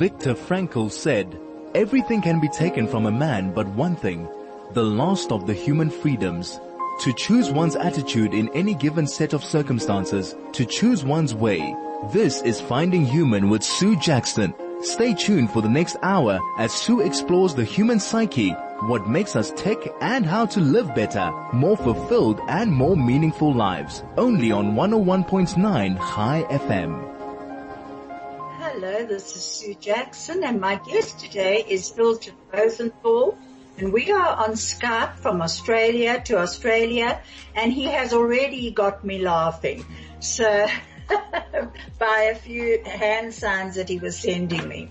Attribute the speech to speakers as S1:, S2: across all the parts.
S1: Viktor Frankl said, "Everything can be taken from a man but one thing, the last of the human freedoms. To choose one's attitude in any given set of circumstances, to choose one's way. This is Finding Human with Sue Jackson. Stay tuned for the next hour as Sue explores the human psyche, what makes us tick, and how to live better, more fulfilled and more meaningful lives. Only on 101.9 High FM.
S2: Hello, this is Sue Jackson, and my guest today is Hilton Rosenthal, and we are on Skype from Australia to Australia, and he has already got me laughing. So by a few hand signs that he was sending me.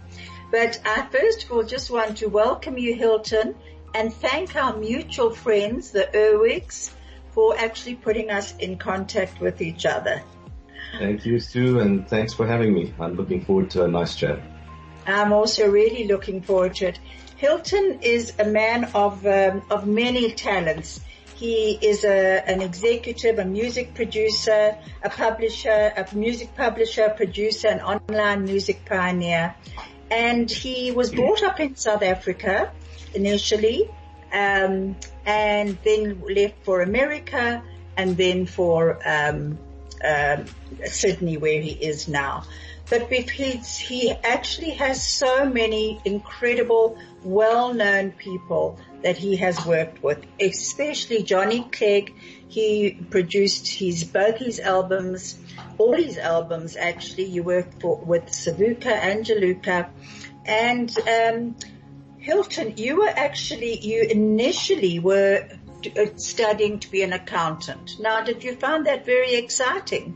S2: But I first of all just want to welcome you, Hilton, and thank our mutual friends, the Erwigs, for actually putting us in contact with each other.
S3: Thank you, Sue, and thanks for having me. I'm looking forward to a nice chat.
S2: I'm also really looking forward to it. Hilton is a man of many talents. He is an executive, a music producer, a publisher, a music publisher, producer, an online music pioneer. And he was brought up in South Africa initially, and then left for America, and then for Sydney, where he is now. But he actually has so many incredible, well-known people that he has worked with, especially Johnny Clegg. He produced both his albums, all his albums actually. You worked with Savuka and Jaluka. And Hilton, you initially were studying to be an accountant. Now, did you find that very exciting?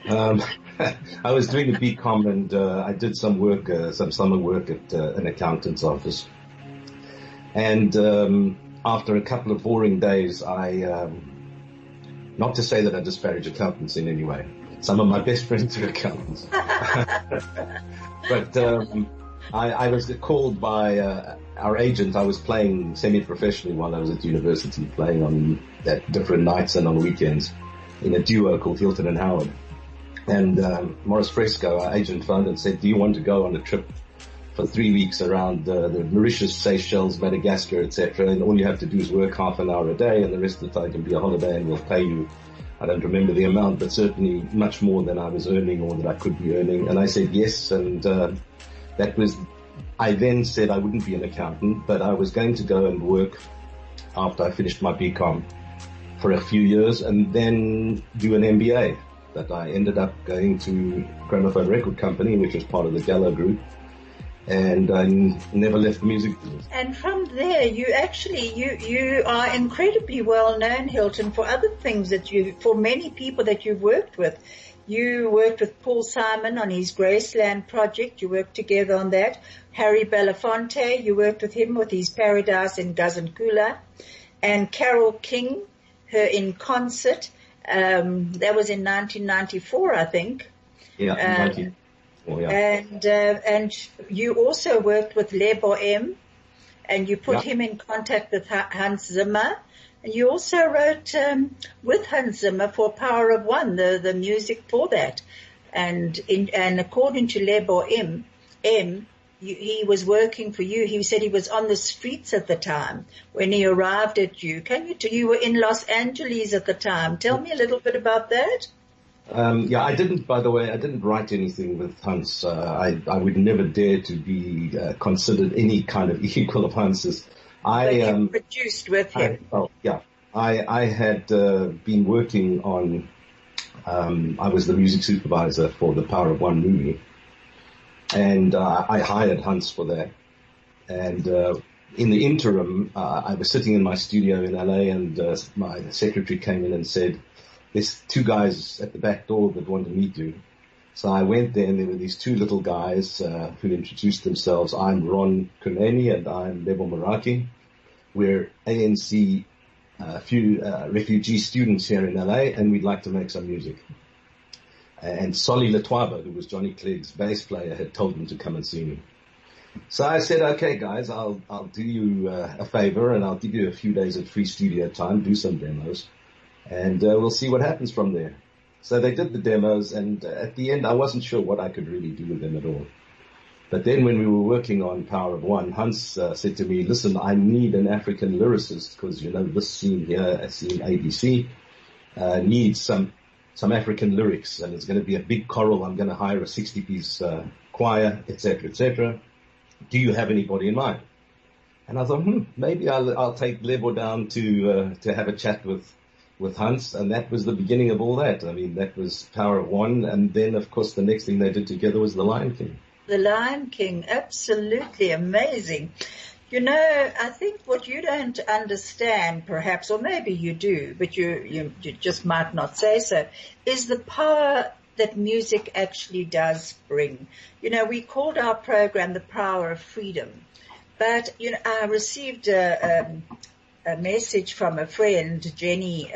S3: I was doing a BCom and I did some work, some summer work at an accountant's office. And after a couple of boring days, not to say that I disparage accountants in any way. Some of my best friends are accountants. But I was called by our agent. I was playing semi-professionally while I was at university, playing on at different nights and on weekends in a duo called Hilton and Howard. And Morris Fresco, our agent, phoned and said, "Do you want to go on a trip for 3 weeks around the Mauritius, Seychelles, Madagascar, etc. And all you have to do is work half an hour a day, and the rest of the time can be a holiday, and we'll pay you." I don't remember the amount, but certainly much more than I was earning or that I could be earning. And I said yes, and I then said I wouldn't be an accountant, but I was going to go and work after I finished my BCom for a few years and then do an MBA. But I ended up going to Gramophone Record Company, which was part of the Gallo Group, and I never left the music business.
S2: And from there, you are incredibly well known, Hilton, for other things for many people that you've worked with. You worked with Paul Simon on his Graceland project. You worked together on that. Harry Belafonte, you worked with him with his Paradise in Gazankula. And Carole King, her in concert. That was in 1994, I think.
S3: Yeah, 1994, yeah.
S2: And you also worked with Le Bohème, and you put him in contact with Hans Zimmer. And you also wrote with Hans Zimmer for Power of One, the music for that. And according to Le Bohème, he was working for you. He said he was on the streets at the time when he arrived at you. You were in Los Angeles at the time. Tell me a little bit about that.
S3: I didn't write anything with Hans. I would never dare to be considered any kind of equal of Hans's.
S2: You produced with him.
S3: I had been working on, I was the music supervisor for the Power of One movie. And I hired Hans for that. And in the interim, I was sitting in my studio in LA, and my secretary came in and said, "There's two guys at the back door that want to meet you." So I went there, and there were these two little guys who introduced themselves. "I'm Ron Kuneni, and I'm Lebo Maraki. We're ANC refugee students here in LA, and we'd like to make some music." And Solly Letwaba, who was Johnny Clegg's bass player, had told them to come and see me. So I said, "Okay, guys, I'll do you a favor, and I'll give you a few days of free studio time, do some demos, and we'll see what happens from there." So they did the demos, and at the end, I wasn't sure what I could really do with them at all. But then when we were working on Power of One, Hans said to me, listen, I need an African lyricist because, this scene here, scene ABC, needs some African lyrics, and it's going to be a big choral. I'm going to hire a 60-piece choir, etc., etc. Do you have anybody in mind? And I thought, maybe I'll take Lebo down to have a chat with Hans, and that was the beginning of all that. I mean, that was Power of One, and then, of course, the next thing they did together was The Lion King.
S2: The Lion King, absolutely amazing. I think what you don't understand, perhaps, or maybe you do, but you just might not say so, is the power that music actually does bring. We called our program The Power of Freedom. But, I received a message from a friend, Jenny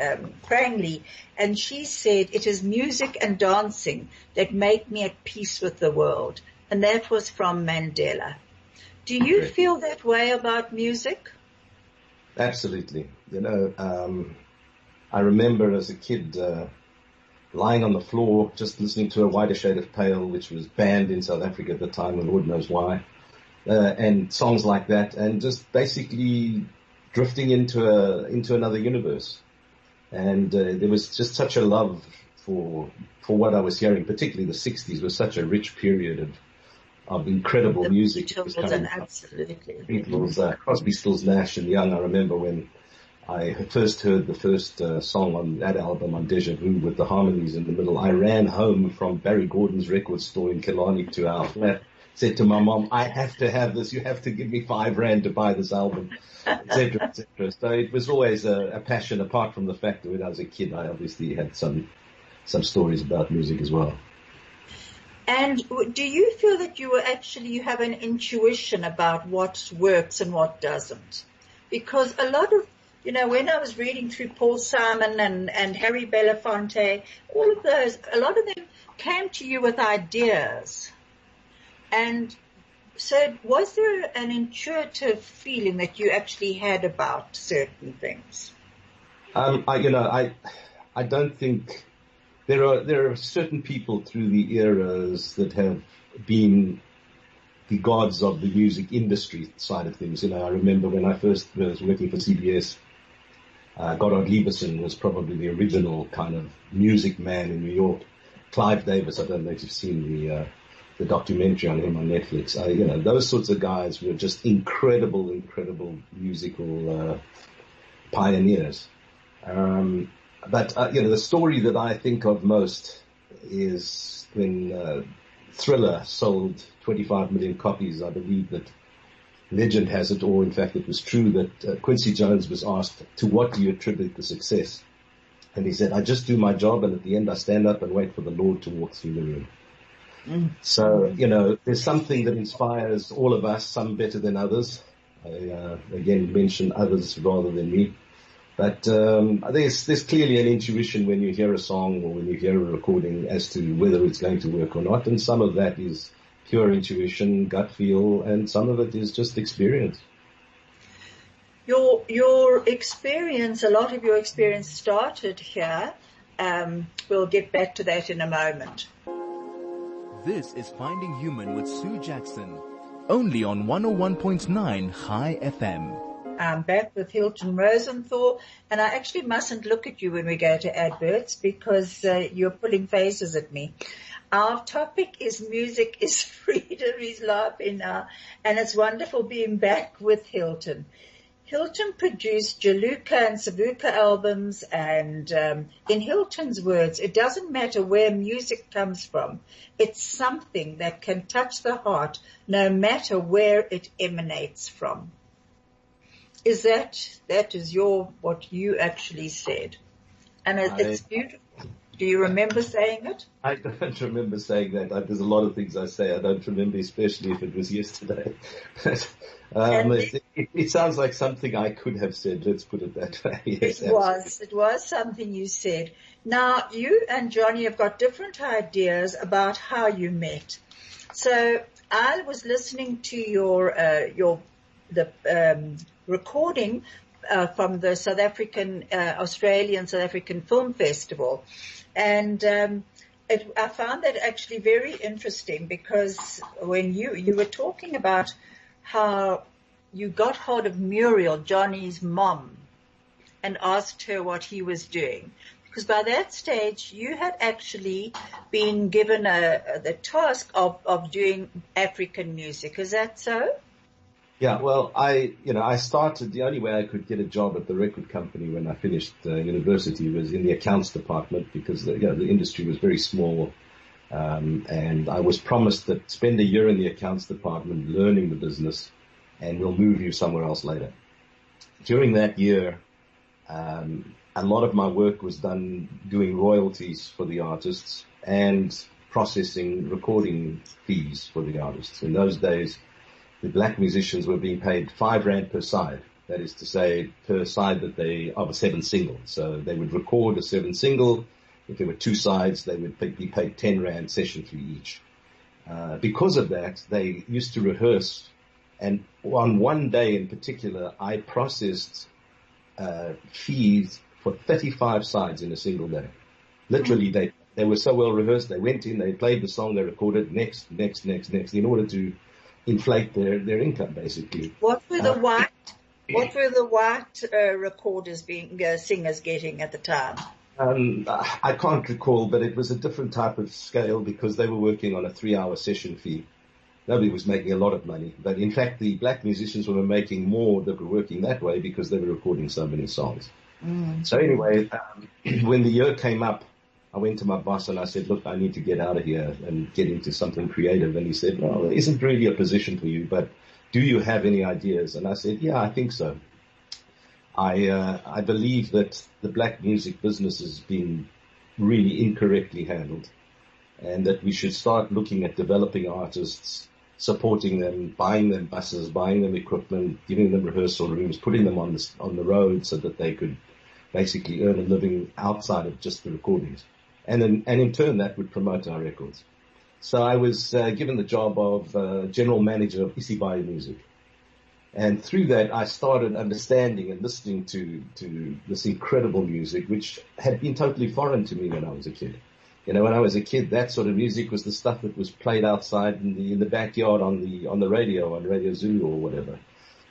S2: Prangley, and she said, it is music and dancing that make me at peace with the world. And that was from Mandela. Do you feel that way about music?
S3: Absolutely. I remember as a kid lying on the floor just listening to A Whiter Shade of Pale, which was banned in South Africa at the time, and Lord knows why. And songs like that, and just basically drifting into another universe. And there was just such a love for what I was hearing, particularly the 60s was such a rich period of incredible music.
S2: Absolutely.
S3: Beatles, Crosby, Stills, Nash and Young. I remember when I first heard the first song on that album, on Deja Vu, with the harmonies in the middle. I ran home from Barry Gordon's record store in Killarney to our flat, said to my mom, I have to have this. You have to give me R5 to buy this album, etc., etc. So it was always a passion, apart from the fact that when I was a kid, I obviously had some stories about music as well.
S2: And do you feel that you have an intuition about what works and what doesn't? Because a lot of, when I was reading through Paul Simon and Harry Belafonte, all of those, a lot of them came to you with ideas. And so was there an intuitive feeling that you actually had about certain things?
S3: I don't think there are certain people through the eras that have been the gods of the music industry side of things. I remember when I first was working for CBS, Goddard Lieberson was probably the original kind of music man in New York. Clive Davis, I don't know if you've seen the documentary on him on Netflix. Those sorts of guys were just incredible musical pioneers. But the story that I think of most is when Thriller sold 25 million copies. I believe that legend has it, or in fact it was true, that Quincy Jones was asked, to what do you attribute the success? And he said, I just do my job, and at the end I stand up and wait for the Lord to walk through the room. So, there's something that inspires all of us, some better than others. I, again, mention others rather than me. But there's clearly an intuition when you hear a song or when you hear a recording as to whether it's going to work or not. And some of that is pure intuition, gut feel, and some of it is just experience.
S2: Your experience, a lot of your experience started here. We'll get back to that in a moment.
S1: This is Finding Human with Sue Jackson, only on 101.9 High FM.
S2: I'm back with Hilton Rosenthal, and I actually mustn't look at you when we go to adverts because you're pulling faces at me. Our topic is music is freedom. He's laughing now, and it's wonderful being back with Hilton. Hilton produced Jaluka and Savuka albums, and in Hilton's words, it doesn't matter where music comes from. It's something that can touch the heart no matter where it emanates from. Is that is what you actually said? And it's beautiful. Do you remember saying it?
S3: I don't remember saying that. There's a lot of things I say I don't remember, especially if it was yesterday. It sounds like something I could have said. Let's put it that way. Yes,
S2: it was something you said. Now, you and Johnny have got different ideas about how you met. So I was listening to the recording from the Australian South African Film Festival. And I found that actually very interesting, because when you were talking about how you got hold of Muriel, Johnny's mom, and asked her what he was doing. Because by that stage, you had actually been given the task of doing African music. Is that so?
S3: Yeah, well, I started, the only way I could get a job at the record company when I finished university was in the accounts department, because the industry was very small. And I was promised that spend a year in the accounts department learning the business, and we'll move you somewhere else later. During that year, a lot of my work was done doing royalties for the artists and processing recording fees for the artists. In those days, the black musicians were being paid R5 per side. That is to say, per side of a 7 single. So they would record a 7 single. If there were 2 sides, they would be paid R10 session fee each. Because of that, they used to rehearse. And on one day in particular, I processed fees for 35 sides in a single day. Literally, they were so well rehearsed. They went in, they played the song, they recorded next, in order to inflate their income, basically.
S2: What were the white recorders singers getting at the time?
S3: I can't recall, but it was a different type of scale, because they were working on a 3-hour session fee. Nobody was making a lot of money, but in fact the black musicians were making more that were working that way, because they were recording so many songs. So anyway, when the year came up, I went to my boss and I said, look, I need to get out of here and get into something creative. And he said, well, there isn't really a position for you, but do you have any ideas? And I said, yeah, I think so. I believe that the black music business has been really incorrectly handled, and that we should start looking at developing artists, supporting them, buying them buses, buying them equipment, giving them rehearsal rooms, putting them on the road so that they could basically earn a living outside of just the recordings. And in turn that would promote our records. So I was given the job of general manager of Isibai Music. And through that I started understanding and listening to this incredible music, which had been totally foreign to me when I was a kid. When I was a kid, that sort of music was the stuff that was played outside in the backyard on the radio, on Radio Zulu or whatever.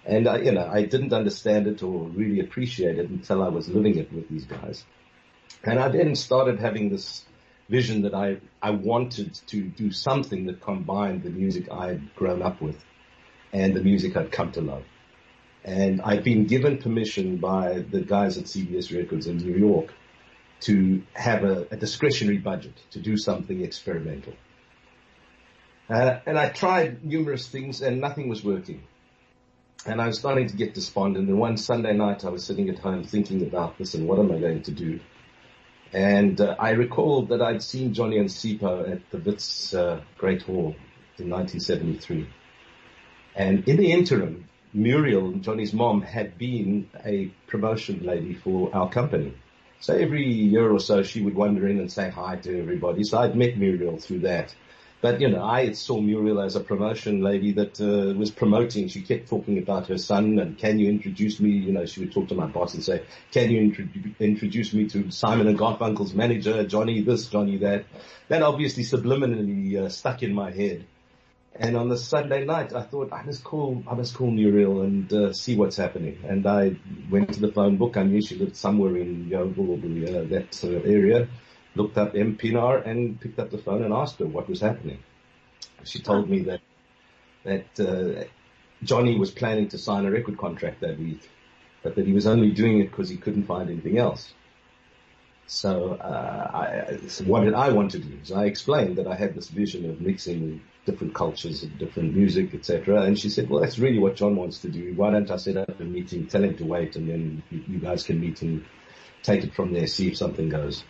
S3: And I didn't understand it or really appreciate it until I was living it with these guys. And I then started having this vision that I wanted to do something that combined the music I had grown up with and the music I'd come to love. And I'd been given permission by the guys at CBS Records in New York to have a discretionary budget to do something experimental. And I tried numerous things and nothing was working. And I was starting to get despondent. And one Sunday night I was sitting at home thinking about this and what am I going to do? And I recalled that I'd seen Johnny and Sipho at the Wits Great Hall in 1973. And in the interim, Muriel, Johnny's mom, had been a promotion lady for our company. So every year or so she would wander in and say hi to everybody. So I'd met Muriel through that. But, I saw Muriel as a promotion lady that was promoting. She kept talking about her son and can you introduce me? She would talk to my boss and say, can you introduce me to Simon and Garfunkel's manager, Johnny this, Johnny that. That obviously subliminally stuck in my head. And on the Sunday night, I thought, I must call Muriel and see what's happening. And I went to the phone book. I knew she lived somewhere in Yeovil or that area. Looked up M. Pinar and picked up the phone and asked her what was happening. She told me that Johnny was planning to sign a record contract that week, but that he was only doing it because he couldn't find anything else. So what did I want to do? So I explained that I had this vision of mixing different cultures and different music, etc. And she said, well, that's really what John wants to do. Why don't I set up a meeting, tell him to wait, and then you guys can meet and take it from there, see if something goes.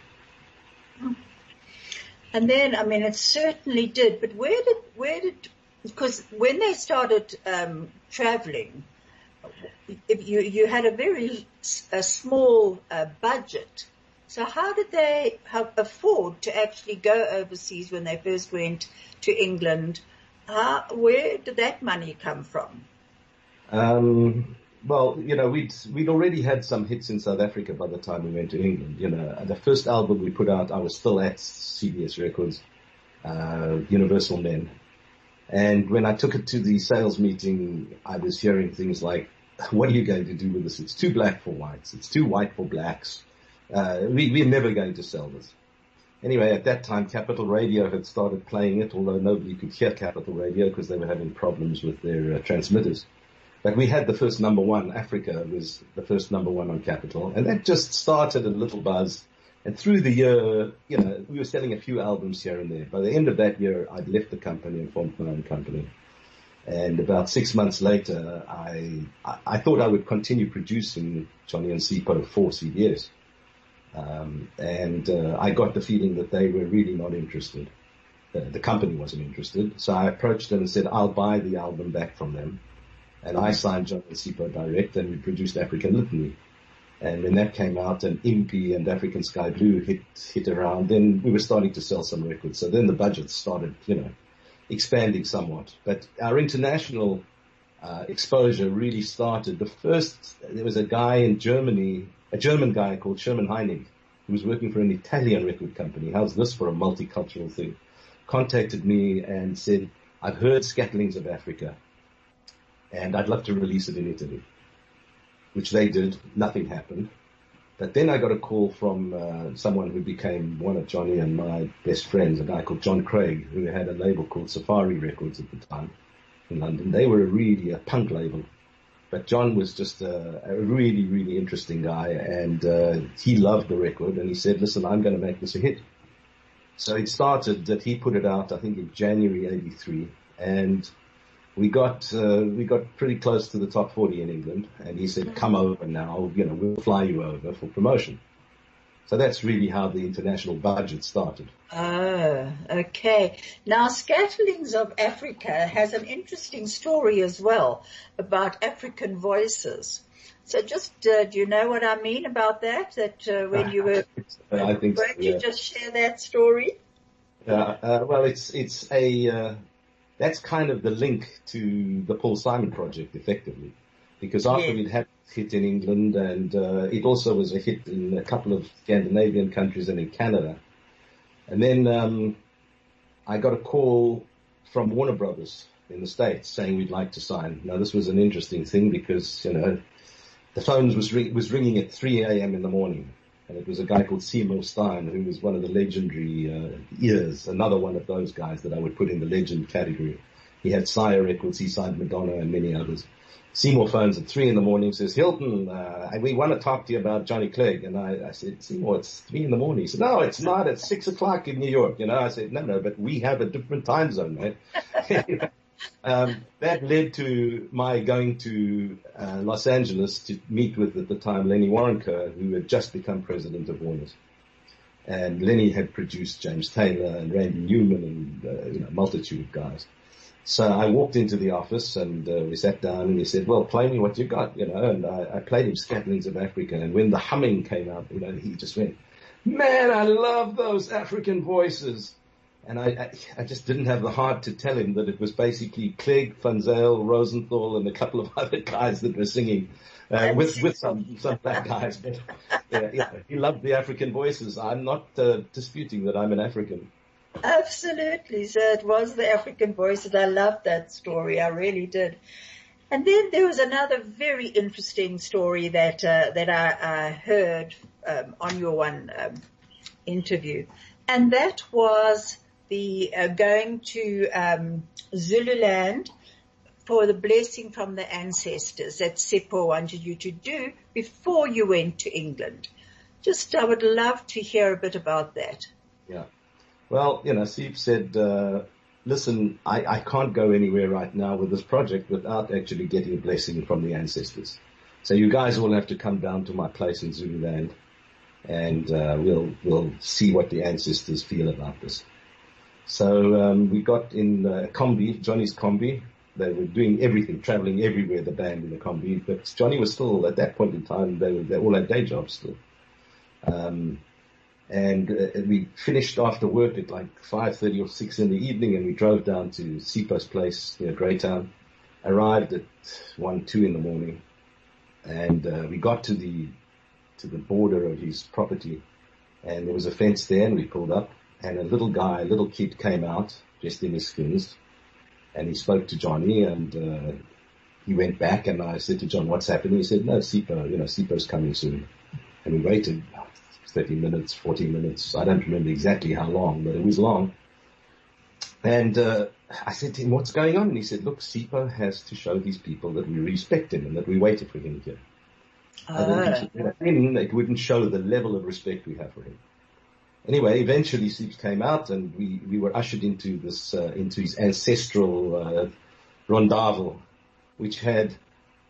S2: And then, it certainly did. But where did, because when they started traveling, you had a very small budget. So how did they afford to actually go overseas when they first went to England? Where did that money come from?
S3: Well, we'd already had some hits in South Africa by the time we went to England. The first album we put out, I was still at CBS Records, Universal Men. And when I took it to the sales meeting, I was hearing things like, what are you going to do with this? It's too black for whites. It's too white for blacks. We're never going to sell this. Anyway, at that time, Capital Radio had started playing it, although nobody could hear Capital Radio because they were having problems with their transmitters. But we had the first number one. Africa was the first number one on Capital. And that just started a little buzz. And through the year, we were selling a few albums here and there. By the end of that year, I'd left the company and formed my own company. And about 6 months later, I thought I would continue producing Johnny and Sipho for CBS. I got the feeling that they were really not interested. The company wasn't interested. So I approached them and said, I'll buy the album back from them. And I signed Johnny and Sipho direct, and we produced African Litany. And when that came out, and Impy and African Sky Blue hit around, then we were starting to sell some records. So then the budget started, expanding somewhat. But our international exposure really started. There was a guy in Germany, a German guy called Sherman Heinig, who was working for an Italian record company. How's this for a multicultural thing? Contacted me and said, I've heard Scatterings of Africa, and I'd love to release it in Italy, which they did. Nothing happened. But then I got a call from someone who became one of Johnny and my best friends, a guy called John Craig, who had a label called Safari Records at the time in London. They were really a punk label. But John was just a really, really interesting guy, and he loved the record, and he said, listen, I'm going to make this a hit. So it started that he put it out, I think, in January 83, and we got pretty close to the top 40 in England, and he said, come over now, we'll fly you over for promotion. So that's really how the international budget started.
S2: Oh, okay. Now, Scatterings of Africa has an interesting story as well about African voices. So just, do you know what I mean about that? That when you were,
S3: I think so,
S2: won't you just share that story?
S3: Well, that's kind of the link to the Paul Simon project, effectively, because after we'd had a hit in England, and it also was a hit in a couple of Scandinavian countries and in Canada, and then I got a call from Warner Brothers in the States saying we'd like to sign. Now, this was an interesting thing because the phone was ringing at 3 a.m. in the morning. And it was a guy called Seymour Stein, who was one of the legendary ears, another one of those guys that I would put in the legend category. He had Sire Records, he signed Madonna and many others. Seymour phones at 3 in the morning, says, Hilton, we want to talk to you about Johnny Clegg. And I said, Seymour, it's 3 in the morning. He said, no, it's not. It's 6 o'clock in New York. I said, no, but we have a different time zone, man. That led to my going to Los Angeles to meet with, at the time, Lenny Waronker, who had just become president of Warner's. And Lenny had produced James Taylor and Randy Newman and a multitude of guys. So I walked into the office and we sat down and he said, well, play me what you got, and I played him Scatterings of Africa. And when the humming came out, he just went, man, I love those African voices. And I just didn't have the heart to tell him that it was basically Clegg, Van Zyl, Rosenthal, and a couple of other guys that were singing with some black guys. But he loved the African voices. I'm not disputing that I'm an African.
S2: Absolutely. So it was the African voices. I loved that story. I really did. And then there was another very interesting story that I heard on your one interview, and that was the going to Zululand for the blessing from the ancestors that Sipho wanted you to do before you went to England. I would love to hear a bit about that.
S3: Yeah. Well, Sip said, listen, I can't go anywhere right now with this project without actually getting a blessing from the ancestors. So you guys will have to come down to my place in Zululand, and we'll see what the ancestors feel about this. So we got in a combi, Johnny's combi. They were doing everything, traveling everywhere, the band in the combi. But Johnny was still, at that point in time, they all had day jobs still. And we finished after work at like 5:30 or 6 in the evening, and we drove down to Sipho's place near Greytown. Arrived at 1, 2 in the morning. And we got to the border of his property, and there was a fence there, and we pulled up, and a little kid came out dressed in his skins, and he spoke to Johnny, and he went back, and I said to John, "What's happening?" He said, "No, Sipo's coming soon." And we waited 30 minutes, 40 minutes. I don't remember exactly how long, but it was long. And I said to him, "What's going on?" And he said, "Look, Sipo has to show these people that we respect him and that we waited for him here. It wouldn't show the level of respect we have for him." Anyway, eventually Sipo came out, and we were ushered into his ancestral rondavel, which had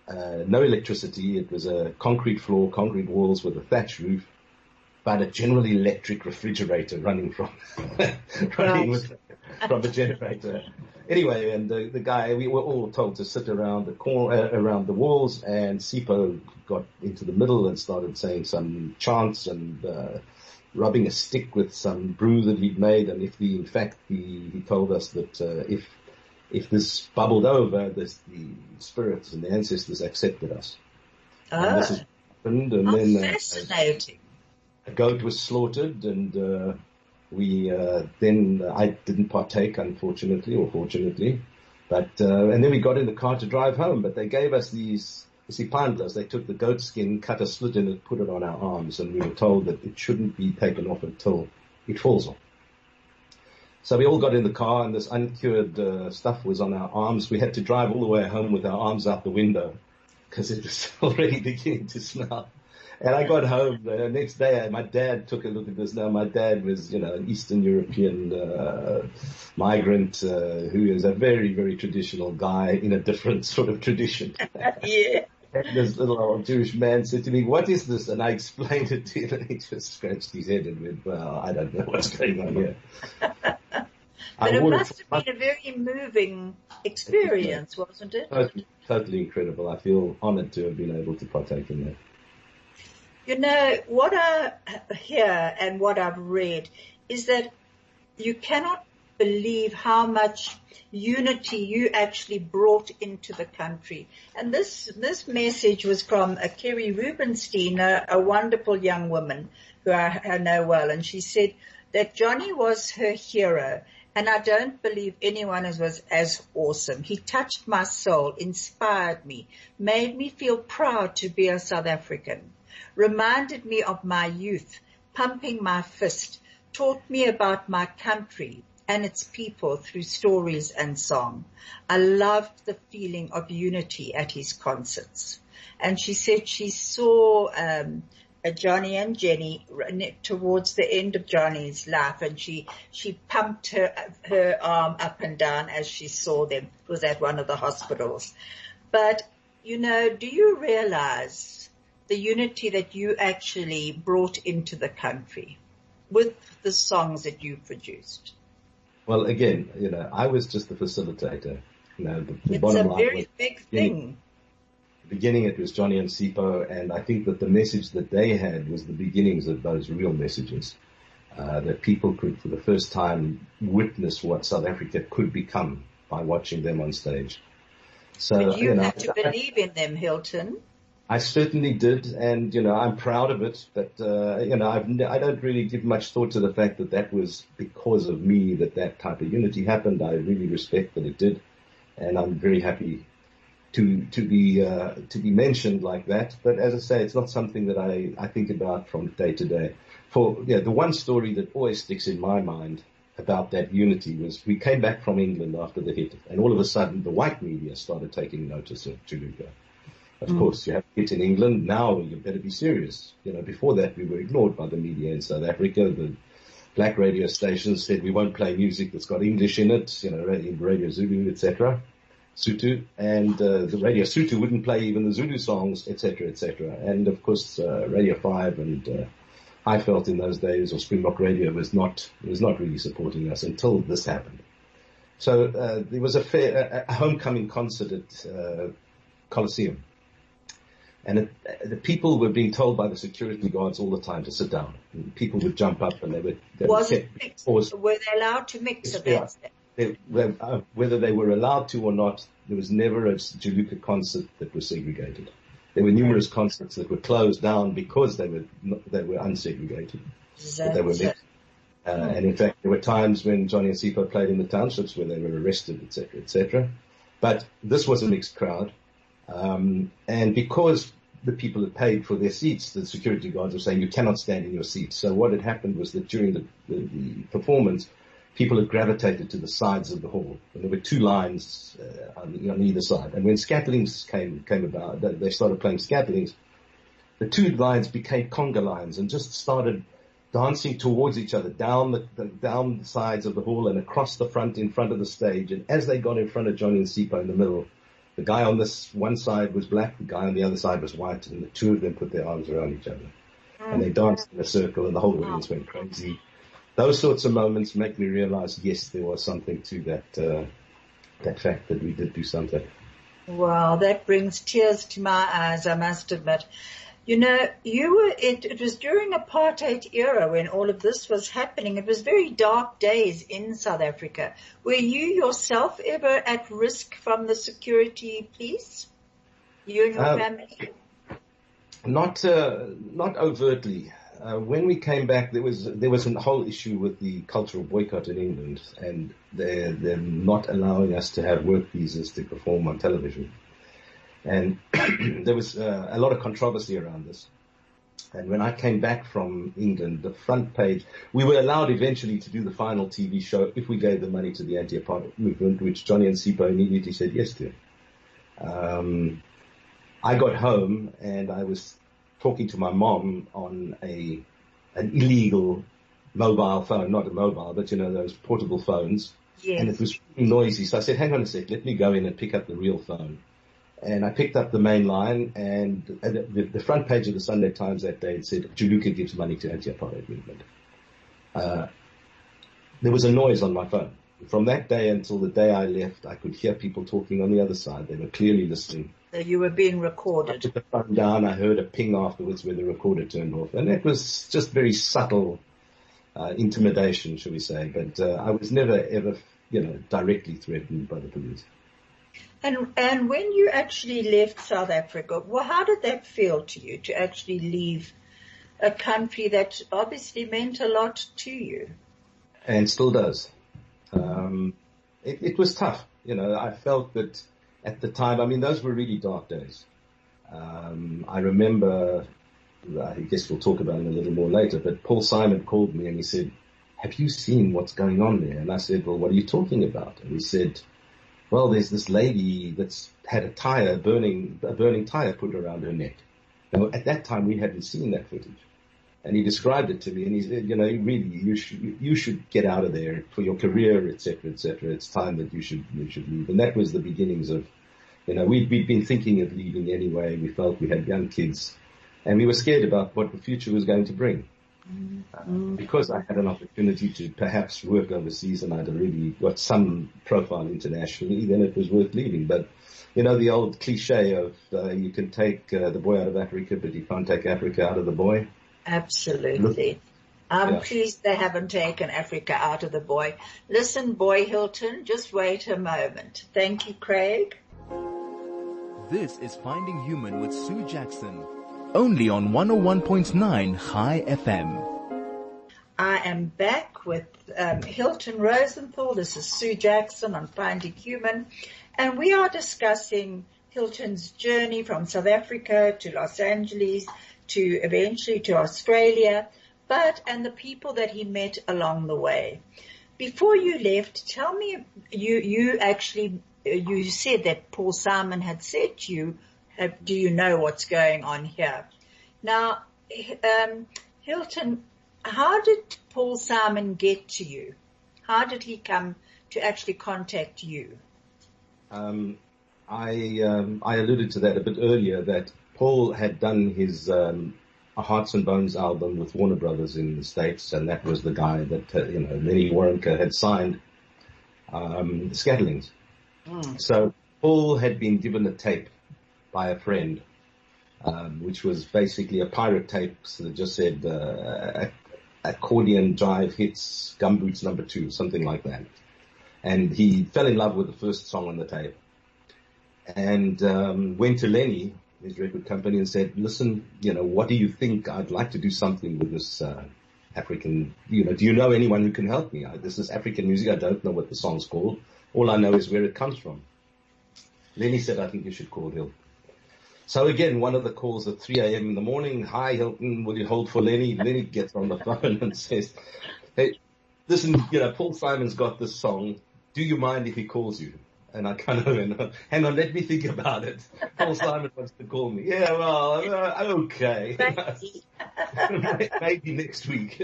S3: no electricity. It was a concrete floor, concrete walls with a thatch roof, but a General Electric refrigerator running from the generator. Anyway, and the guy, we were all told to sit around the walls, and Sipo got into the middle and started saying some chants and rubbing a stick with some brew that he'd made. And he told us that if this bubbled over, the spirits and the ancestors accepted us. And this has happened. And then
S2: fascinating.
S3: A goat was slaughtered, and I didn't partake, unfortunately or fortunately, but and then we got in the car to drive home. But they gave us these pandlas. They took the goat skin, cut a slit in it, put it on our arms, and we were told that it shouldn't be taken off until it falls off. So we all got in the car, and this uncured stuff was on our arms. We had to drive all the way home with our arms out the window because it was already beginning to smell. And I got home the next day. My dad took a look at this. Now, my dad was, an Eastern European migrant who is a very, very traditional guy in a different sort of tradition.
S2: Yeah.
S3: And this little old Jewish man said to me, "What is this?" And I explained it to him, and he just scratched his head and went, "Well, I don't know what's going on here."
S2: But it must have been a very moving experience, wasn't it?
S3: Totally incredible. I feel honored to have been able to partake in that.
S2: What I hear and what I've read is that you cannot believe how much unity you actually brought into the country. And this message was from Kerry Rubenstein, a wonderful young woman who I know well. And she said that Johnny was her hero. And I don't believe anyone was as awesome. He touched my soul, inspired me, made me feel proud to be a South African, reminded me of my youth, pumping my fist, taught me about my country and its people through stories and song. I loved the feeling of unity at his concerts. And she said she saw Johnny and Jenny towards the end of Johnny's life, and she pumped her arm up and down as she saw them. It was at one of the hospitals. But, do you realize the unity that you actually brought into the country with the songs that you produced?
S3: Well, again, I was just the facilitator. The
S2: it's
S3: bottom
S2: a
S3: line
S2: very
S3: was,
S2: big thing.
S3: The beginning, it was Johnny and Sipo, and I think that the message that they had was the beginnings of those real messages, that people could, for the first time, witness what South Africa could become by watching them on stage. So,
S2: but you had to believe in them, Hilton.
S3: I certainly did, and I'm proud of it. But I don't really give much thought to the fact that was because of me that type of unity happened. I really respect that it did, and I'm very happy to be mentioned like that. But as I say, it's not something that I think about from day to day. The one story that always sticks in my mind about that unity was we came back from England after the hit, and all of a sudden the white media started taking notice of Juluka. Of course, you have a hit in England. Now you better be serious. Before that we were ignored by the media in South Africa. The black radio stations said we won't play music that's got English in it, in Radio Zulu, etc. Sutu, and the Radio Sutu wouldn't play even the Zulu songs, etc., etc. And of course, Radio 5 and I felt in those days, or Springbok Radio was not really supporting us until this happened. So there was a homecoming concert at Coliseum. And the people were being told by the security guards all the time to sit down. And people would jump up, and they would
S2: mixed? Were they allowed to mix at that?
S3: Whether they were allowed to or not, there was never a Juluka concert that was segregated. There were numerous concerts that were closed down because they were unsegregated. But they were mixed. And in fact, there were times when Johnny and Sipho played in the townships where they were arrested, etc., etc. But this was a mixed crowd. And because the people had paid for their seats, the security guards were saying you cannot stand in your seats. So what had happened was that during the performance, people had gravitated to the sides of the hall. And there were two lines on either side. And when Scatlings came about, they started playing Scatlings, the two lines became conga lines and just started dancing towards each other down the sides of the hall and across the front in front of the stage. And as they got in front of Johnny and Sipho in the middle, the guy on this one side was black, the guy on the other side was white, and the two of them put their arms around each other. And they danced in a circle, and the whole audience went crazy. Those sorts of moments make me realize, yes, there was something to that fact that we did do something.
S2: Wow, that brings tears to my eyes, I must admit. You know, it was during apartheid era when all of this was happening. It was very dark days in South Africa. Were you yourself ever at risk from the security police? You and your family?
S3: Not overtly. When we came back, there was a whole issue with the cultural boycott in England, and they're not allowing us to have work visas to perform on television. And there was a lot of controversy around this. And when I came back from England, the front page, we were allowed eventually to do the final TV show if we gave the money to the anti-apartheid movement, which Johnny and Sipho immediately said yes to. I got home and I was talking to my mom on an illegal mobile phone, not a mobile, but those portable phones. Yes. And it was really noisy. So I said, hang on a sec, let me go in and pick up the real phone. And I picked up the main line, and the front page of the Sunday Times that day, it said, Juluka gives money to anti-apartheid movement. There was a noise on my phone. From that day until the day I left, I could hear people talking on the other side. They were clearly listening.
S2: So you were being recorded.
S3: I took the phone down. I heard a ping afterwards where the recorder turned off. And it was just very subtle intimidation, shall we say. But I was never, ever, directly threatened by the police.
S2: And when you actually left South Africa, well, how did that feel to you to actually leave a country that obviously meant a lot to you?
S3: And still does. It was tough. I felt that at the time, those were really dark days. I remember, I guess we'll talk about it a little more later, but Paul Simon called me and he said, have you seen what's going on there? And I said, well, what are you talking about? And he said, well, there's this lady that's had a burning tire put around her neck. Now, at that time, we hadn't seen that footage. And he described it to me, and he said, really, you should get out of there for your career, etc., etc. It's time that you should leave. And that was the beginnings of, we'd been thinking of leaving anyway. We felt we had young kids, and we were scared about what the future was going to bring. Because I had an opportunity to perhaps work overseas and I'd already got some profile internationally, then it was worth leaving. But, the old cliche of you can take the boy out of Africa, but you can't take Africa out of the boy.
S2: Absolutely. I'm pleased they haven't taken Africa out of the boy. Listen, boy Hilton, just wait a moment. Thank you, Craig.
S1: This is Finding Human with Sue Jackson. Only on 101.9 High FM.
S2: I am back with Hilton Rosenthal. This is Sue Jackson on Finding Human. And we are discussing Hilton's journey from South Africa to Los Angeles to eventually to Australia, and the people that he met along the way. Before you left, tell me, you said that Paul Simon had said to you, do you know what's going on here? Now, Hilton, how did Paul Simon get to you? How did he come to actually contact you?
S3: I alluded to that a bit earlier, that Paul had done his A Hearts and Bones album with Warner Brothers in the States, and that was the guy that, Lenny Waronker had signed Scatlings. So Paul had been given a tape by a friend, which was basically a pirate tape that just said accordion drive hits Gumboots number 2, something like that. And he fell in love with the first song on the tape and went to Lenny his record company and said, listen, what do you think? I'd like to do something with this, African, do you know anyone who can help me? This is African music. I don't know what the song's called. All I know is where it comes from. Then he said, I think you should call Hilton. So again, one of the calls at 3 a.m. in the morning. Hi, Hilton, will you hold for Lenny? Lenny gets on the phone and says, hey, listen, Paul Simon's got this song. Do you mind if he calls you? And I kind of went, hang on, let me think about it. Paul Simon wants to call me. Yeah, well, okay. Maybe next week.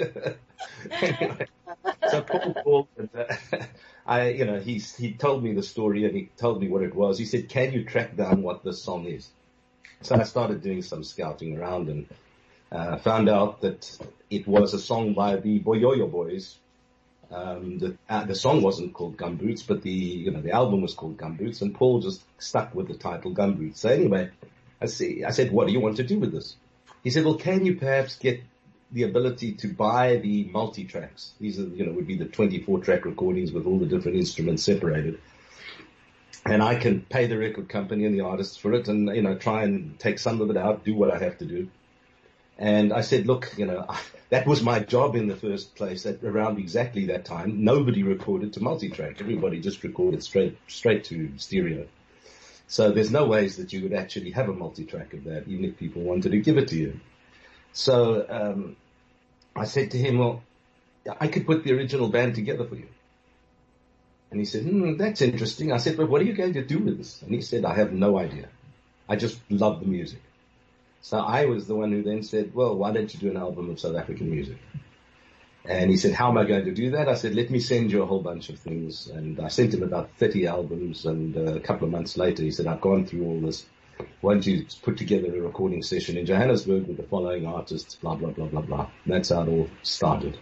S3: Anyway, so Paul called and he told me the story and he told me what it was. He said, can you track down what this song is? So I started doing some scouting around and found out that it was a song by the Boyoyo Boys. The song wasn't called Gumboots, but the album was called Gumboots, and Paul just stuck with the title Gumboots. So anyway, I said, what do you want to do with this? He said, well, can you perhaps get the ability to buy the multi-tracks? These are, would be the 24-track recordings with all the different instruments separated. And I can pay the record company and the artists for it and, try and take some of it out, do what I have to do. And I said, look, that was my job in the first place. At around exactly that time, nobody recorded to multitrack. Everybody just recorded straight to stereo. So there's no ways that you would actually have a multitrack of that, even if people wanted to give it to you. So I said to him, well, I could put the original band together for you. And he said, that's interesting. I said, but what are you going to do with this? And he said, I have no idea. I just love the music. So I was the one who then said, well, why don't you do an album of South African music? And he said, how am I going to do that? I said, let me send you a whole bunch of things. And I sent him about 30 albums. And a couple of months later, he said, I've gone through all this. Why don't you put together a recording session in Johannesburg with the following artists, blah, blah, blah, blah, blah. And that's how it all started.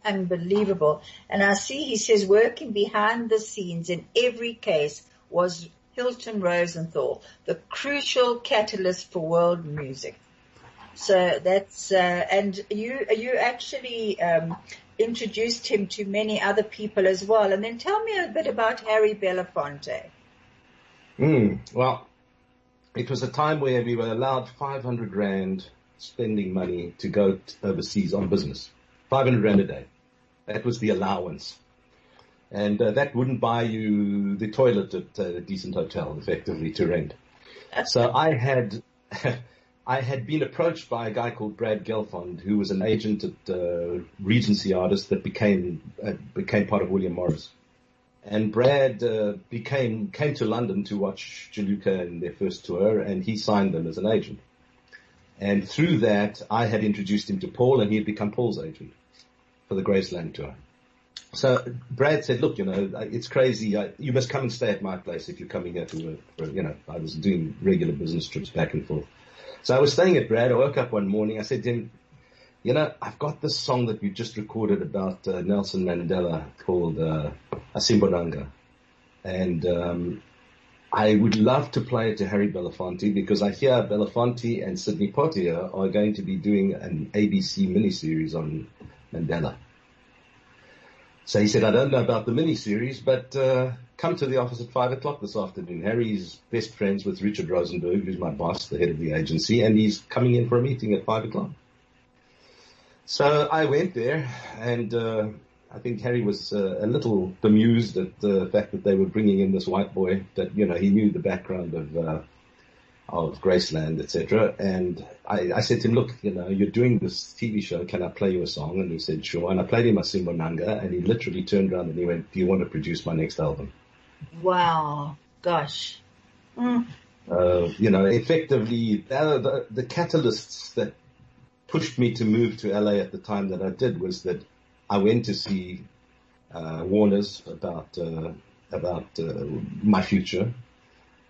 S2: Unbelievable. And I see he says working behind the scenes in every case was Hilton Rosenthal, the crucial catalyst for world music. So that's, and you actually, introduced him to many other people as well. And then tell me a bit about Harry Belafonte.
S3: Well, it was a time where we were allowed 500 Rand spending money to go overseas on business. 500 Rand a day. That was the allowance. And that wouldn't buy you the toilet at a decent hotel, effectively, to rent. So I had been approached by a guy called Brad Gelfond, who was an agent at Regency Artists that became part of William Morris. And Brad came to London to watch Jaluka in their first tour, and he signed them as an agent. And through that, I had introduced him to Paul, and he had become Paul's agent for the Graceland tour. So Brad said, look, it's crazy. You must come and stay at my place if you're coming here to work. I was doing regular business trips back and forth. So I was staying at Brad. I woke up one morning. I said to him, I've got this song that we just recorded about Nelson Mandela called Asimbonanga. And I would love to play it to Harry Belafonte because I hear Belafonte and Sidney Poitier are going to be doing an ABC miniseries on Mandela. So he said, I don't know about the miniseries, but come to the office at 5 o'clock this afternoon. Harry's best friends with Richard Rosenberg, who's my boss, the head of the agency, and he's coming in for a meeting at 5 o'clock. So I went there, and I think Harry was a little bemused at the fact that they were bringing in this white boy that, he knew the background of Graceland, etc. And I said to him, look, you're doing this TV show. Can I play you a song? And he said, sure. And I played him Asimbonanga, and he literally turned around and he went, do you want to produce my next album?
S2: Wow. Gosh.
S3: Effectively, the catalysts that pushed me to move to LA at the time that I did was that I went to see Warner's about my future.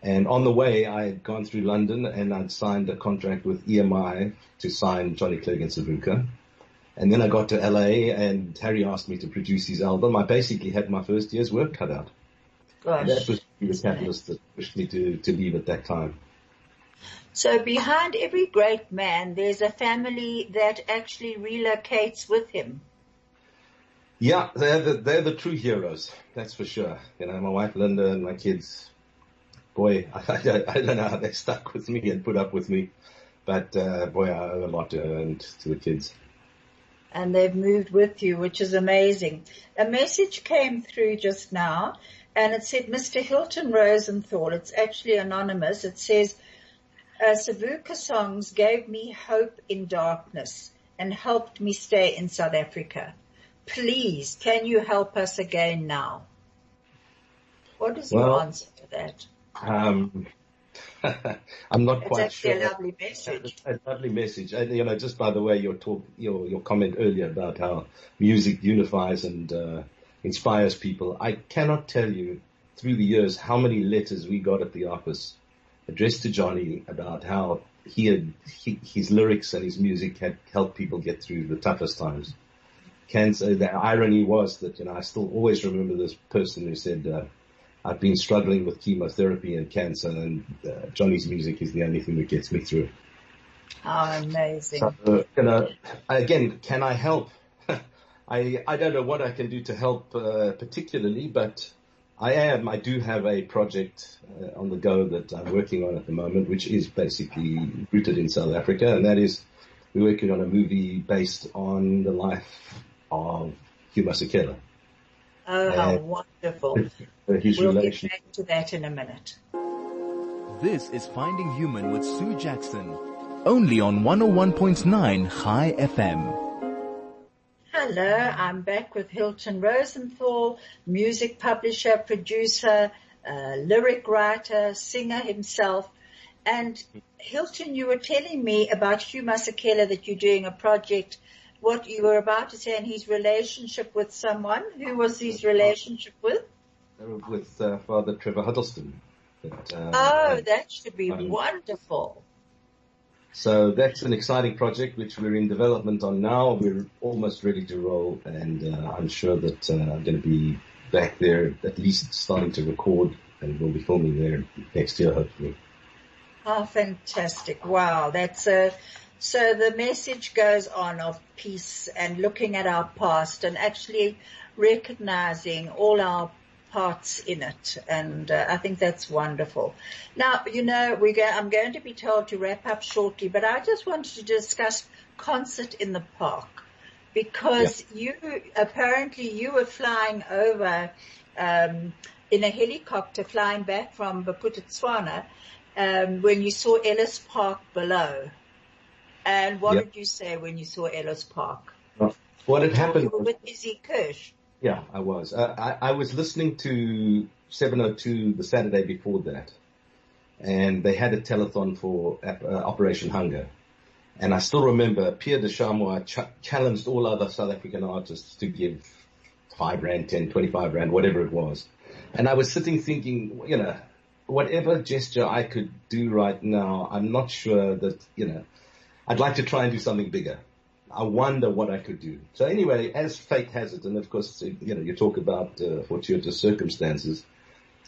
S3: And on the way, I had gone through London and I'd signed a contract with EMI to sign Johnny Clegg and Savuka. And then I got to LA and Harry asked me to produce his album. I basically had my first year's work cut out.
S2: Gosh.
S3: That was the catalyst that pushed me to leave at that time.
S2: So behind every great man, there's a family that actually relocates with him.
S3: Yeah, they're the true heroes. That's for sure. My wife Linda and my kids. boy, I don't know how they stuck with me and put up with me. But, boy, I owe a lot to her and to the kids.
S2: And they've moved with you, which is amazing. A message came through just now, and it said, Mr. Hilton Rosenthal. It's actually anonymous. It says, Savuka songs gave me hope in darkness and helped me stay in South Africa. Please, can you help us again now? What is your answer to that?
S3: I'm not quite sure.
S2: It's actually a lovely message.
S3: A lovely message. And, just by the way, your comment earlier about how music unifies and inspires people. I cannot tell you through the years how many letters we got at the office addressed to Johnny about how his lyrics and his music had helped people get through the toughest times. Cancer. The irony was that I still always remember this person who said, I've been struggling with chemotherapy and cancer, and Johnny's music is the only thing that gets me through.
S2: Oh, amazing.
S3: So, again, can I help? I don't know what I can do to help particularly, but I do have a project on the go that I'm working on at the moment, which is basically rooted in South Africa, and that is we're working on a movie based on the life of Hugh Masekela.
S2: Oh, how wonderful. We'll get back to that in a minute.
S1: This is Finding Human with Sue Jackson, only on 101.9 High FM.
S2: Hello, I'm back with Hilton Rosenthal, music publisher, producer, lyric writer, singer himself. And Hilton, you were telling me about Hugh Masekela, that you're doing a project. What you were about to say, and his relationship with someone. Who was his relationship with?
S3: With Father Trevor Huddleston.
S2: That should be wonderful.
S3: So that's an exciting project which we're in development on now. We're almost ready to roll, and I'm sure that I'm going to be back there at least starting to record, and we'll be filming there next year, hopefully.
S2: Oh, fantastic. Wow, that's so the message goes on of peace and looking at our past and actually recognizing all our parts in it. And I think that's wonderful. Now, I'm going to be told to wrap up shortly, but I just wanted to discuss Concert in the Park, because you were flying over in a helicopter flying back from Bophuthatswana when you saw Ellis Park below. And what did you say when you saw Ellis Park?
S3: What had happened?
S2: You were with Izzy Kirsch.
S3: Yeah, I was. I was listening to 702 the Saturday before that, and they had a telethon for Operation Hunger. And I still remember Pierre de Chamois challenged all other South African artists to give 5 Rand, 10, 25 Rand, whatever it was. And I was sitting thinking, whatever gesture I could do right now, I'm not sure that, I'd like to try and do something bigger. I wonder what I could do. So anyway, as fate has it, and of course, you talk about fortuitous circumstances.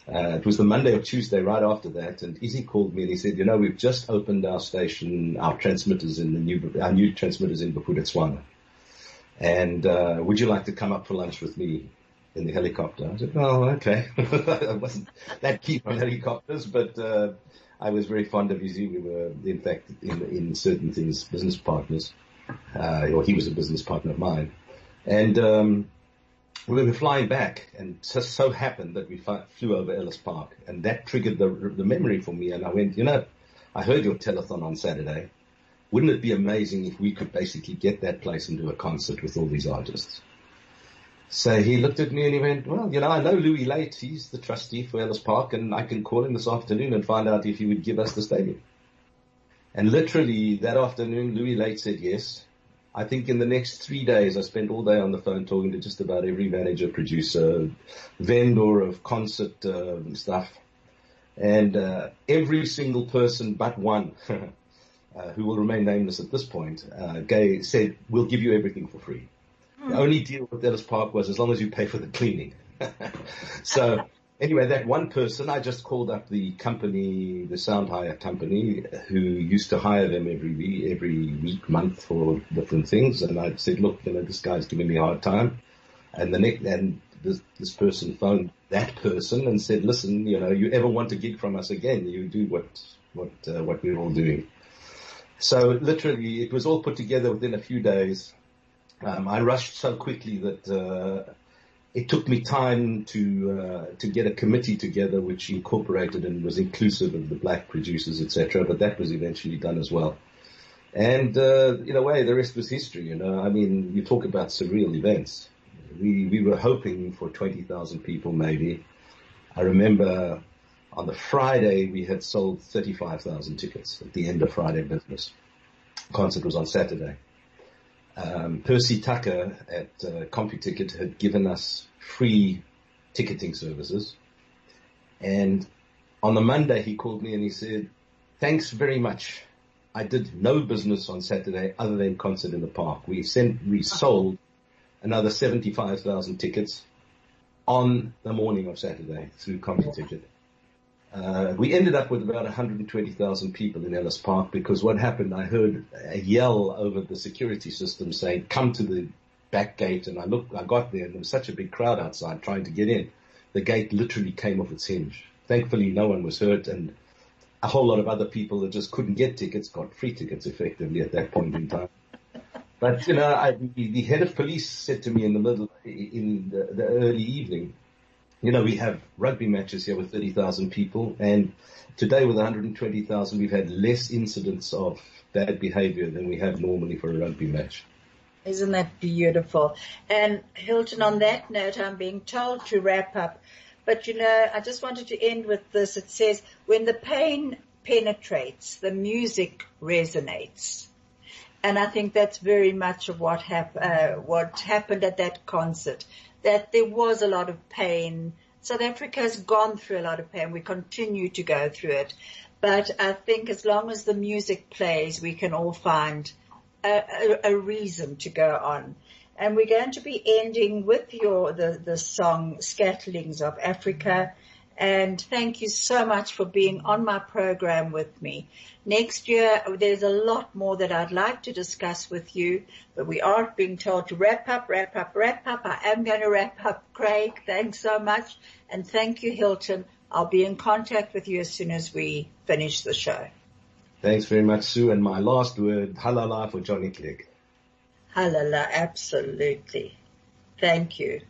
S3: It was the Monday or Tuesday right after that, and Izzy called me and he said, we've just opened our station, our transmitters our new transmitters in Bophuthatswana. And would you like to come up for lunch with me in the helicopter? I said, oh, okay. I wasn't that keen on helicopters, but I was very fond of Izzy. We were, in fact, in certain things, business partners. Or he was a business partner of mine. And we were flying back, and just so happened that we flew over Ellis Park, and that triggered the memory for me. And I went, I heard your telethon on Saturday. Wouldn't it be amazing if we could basically get that place and do a concert with all these artists? So he looked at me and he went, well, I know Louis Late. He's the trustee for Ellis Park, and I can call him this afternoon and find out if he would give us the stadium. And literally that afternoon, Louis Late said yes. I think in the next 3 days, I spent all day on the phone talking to just about every manager, producer, vendor of concert stuff. And every single person but one, who will remain nameless at this point, said, we'll give you everything for free. The only deal with Ellis Park was as long as you pay for the cleaning. So anyway, that one person, I just called up the company, the sound hire company, who used to hire them every week, month for different things. And I said, look, this guy's giving me a hard time. And this person phoned that person and said, listen, you ever want a gig from us again, you do what we're all doing. So literally it was all put together within a few days. I rushed so quickly that it took me time to get a committee together which incorporated and was inclusive of the black producers, etc. But that was eventually done as well. And in a way, the rest was history. I mean, you talk about surreal events. We were hoping for 20,000 people, maybe. I remember on the Friday we had sold 35,000 tickets at the end of Friday business. Concert was on Saturday. Percy Tucker at CompuTicket had given us free ticketing services. And on the Monday he called me and he said, thanks very much. I did no business on Saturday other than concert in the park. We sold another 75,000 tickets on the morning of Saturday through CompuTicket. We ended up with about 120,000 people in Ellis Park because what happened, I heard a yell over the security system saying, come to the back gate. And I got there and there was such a big crowd outside trying to get in. The gate literally came off its hinge. Thankfully, no one was hurt, and a whole lot of other people that just couldn't get tickets got free tickets effectively at that point in time. But, the head of police said to me in the early evening, we have rugby matches here with 30,000 people, and today with 120,000, we've had less incidents of bad behavior than we have normally for a rugby match.
S2: Isn't that beautiful? And Hilton, on that note, I'm being told to wrap up. But, I just wanted to end with this. It says, when the pain penetrates, the music resonates. And I think that's very much of what happened at that concert, that there was a lot of pain. South Africa has gone through a lot of pain. We continue to go through it. But I think as long as the music plays, we can all find a reason to go on. And we're going to be ending with the song Scatterlings of Africa. And thank you so much for being on my program with me. Next year, there's a lot more that I'd like to discuss with you, but we are being told to wrap up. I am going to wrap up. Craig, thanks so much. And thank you, Hilton. I'll be in contact with you as soon as we finish the show.
S3: Thanks very much, Sue. And my last word, halala for Johnny Clegg.
S2: Halala, absolutely. Thank you.